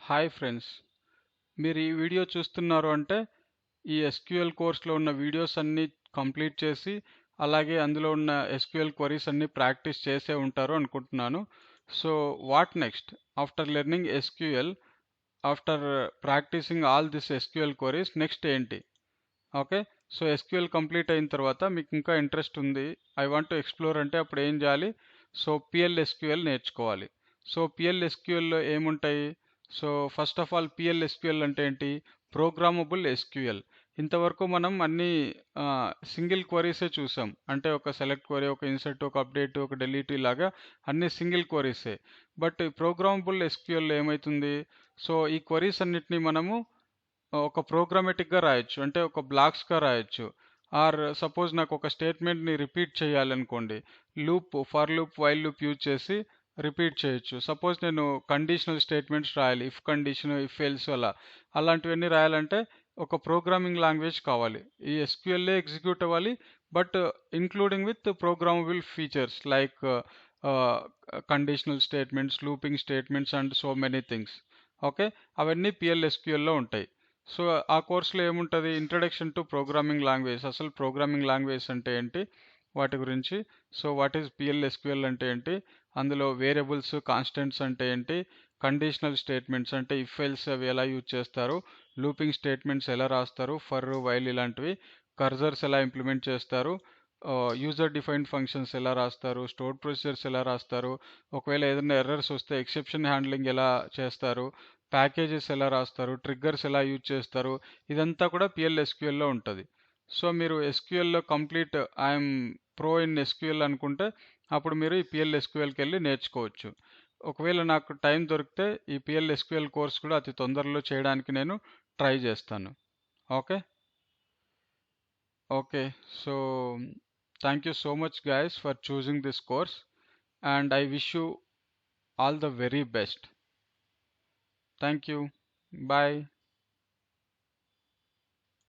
Hi friends, మీరు ఈ video చూస్తున్నారు అంటే ఈ ఎస్క్యూఎల్ కోర్స్లో ఉన్న వీడియోస్ అన్నీ కంప్లీట్ చేసి అలాగే అందులో ఉన్న ఎస్క్యూఎల్ క్వరీస్ అన్నీ ప్రాక్టీస్ చేసే ఉంటారు అనుకుంటున్నాను. So what next after learning SQL, after practising all this SQL queries next ఏంటి? ఓకే. సో ఎస్క్యూఎల్ కంప్లీట్ అయిన తర్వాత మీకు ఇంకా ఇంట్రెస్ట్ ఉంది, ఐ వాంట్ టు ఎక్స్ప్లోర్ అంటే అప్పుడు ఏం చేయాలి? సో పిఎల్ఎస్క్యూఎల్ నేర్చుకోవాలి. సో పిఎల్ఎస్క్యూఎల్లో ఏముంటాయి? సో ఫస్ట్ ఆఫ్ ఆల్ పిఎల్ఎస్క్యూఎల్ అంటే ఏంటి? Programmable SQL. ఇంతవరకు మనం అన్ని సింగిల్ క్వరీసే చూసాం. అంటే ఒక సెలెక్ట్ క్వరీ, ఒక ఇన్సర్ట్, ఒక అప్డేట్, ఒక డిలీట్ ఇలాగా అన్ని సింగిల్ క్వరీసే. బట్ ప్రోగ్రామబుల్ ఎస్క్యూఎల్లో ఏమవుతుంది? సో ఈ క్వరీస్ అన్నిటిని మనము ఒక ప్రోగ్రామేటిక్గా రాయొచ్చు, అంటే ఒక బ్లాక్స్గా రాయొచ్చు. ఆర్ సపోజ్ నాకు ఒక స్టేట్మెంట్ని రిపీట్ చేయాలనుకోండి, for loop, while loop use చేసి రిపీట్ చేయొచ్చు. సపోజ్ నేను కండిషనల్ స్టేట్మెంట్స్ రాయాలి, ఇఫ్ కండిషన్, ఇఫ్ ఎల్స్, అలాంటివన్నీ రాయాలంటే ఒక ప్రోగ్రామింగ్ లాంగ్వేజ్ కావాలి. ఈ ఎస్క్యూఎల్ఏ ఎగ్జిక్యూట్ అవ్వాలి, but including with programmable features like conditional statements, looping statements and so many things. Okay, అవన్నీ పిఎల్ఎస్క్యూఎల్లో ఉంటాయి. సో ఆ కోర్సులో ఏముంటుంది? Introduction to programming language. అసలు ప్రోగ్రామింగ్ లాంగ్వేజ్ అంటే ఏంటి, వాటి గురించి. సో వాట్ ఈస్ పిఎల్ఎస్క్యూఎల్ అంటే ఏంటి, అందులో వేరియబుల్స్, కాన్స్టెంట్స్ అంటే ఏంటి, కండిషనల్ స్టేట్మెంట్స్ అంటే ఇఫ్ ఎల్స్ అవి ఎలా యూజ్ చేస్తారు, లూపింగ్ స్టేట్మెంట్స్ ఎలా రాస్తారు, ఫర్, వైల్ ఇలాంటివి, కర్జర్స్ ఎలా ఇంప్లిమెంట్ చేస్తారు, యూజర్ డిఫైన్డ్ ఫంక్షన్స్ ఎలా రాస్తారు, స్టోర్ ప్రొసీజర్స్ ఎలా రాస్తారు, ఒకవేళ ఏదైనా ఎర్రర్స్ వస్తే ఎక్సెప్షన్ హ్యాండ్లింగ్ ఎలా చేస్తారు, ప్యాకేజెస్ ఎలా రాస్తారు, ట్రిగ్గర్స్ ఎలా యూజ్ చేస్తారు, ఇదంతా కూడా పిఎల్ఎస్క్యూఎల్లో ఉంటుంది. సో మీరు ఎస్క్యూఎల్లో complete I'm pro in SQL అనుకుంటే అప్పుడు మీరు ఈ పిఎల్ఎస్క్యూఎల్కి వెళ్ళి నేర్చుకోవచ్చు. ఒకవేళ నాకు టైం దొరికితే ఈ పిఎల్ఎస్క్యూఎల్ కోర్స్ కూడా అతి తొందరలో చేయడానికి నేను ట్రై చేస్తాను. Okay okay so thank you so much guys for choosing this course, and I wish you all the very best. Thank you. Bye.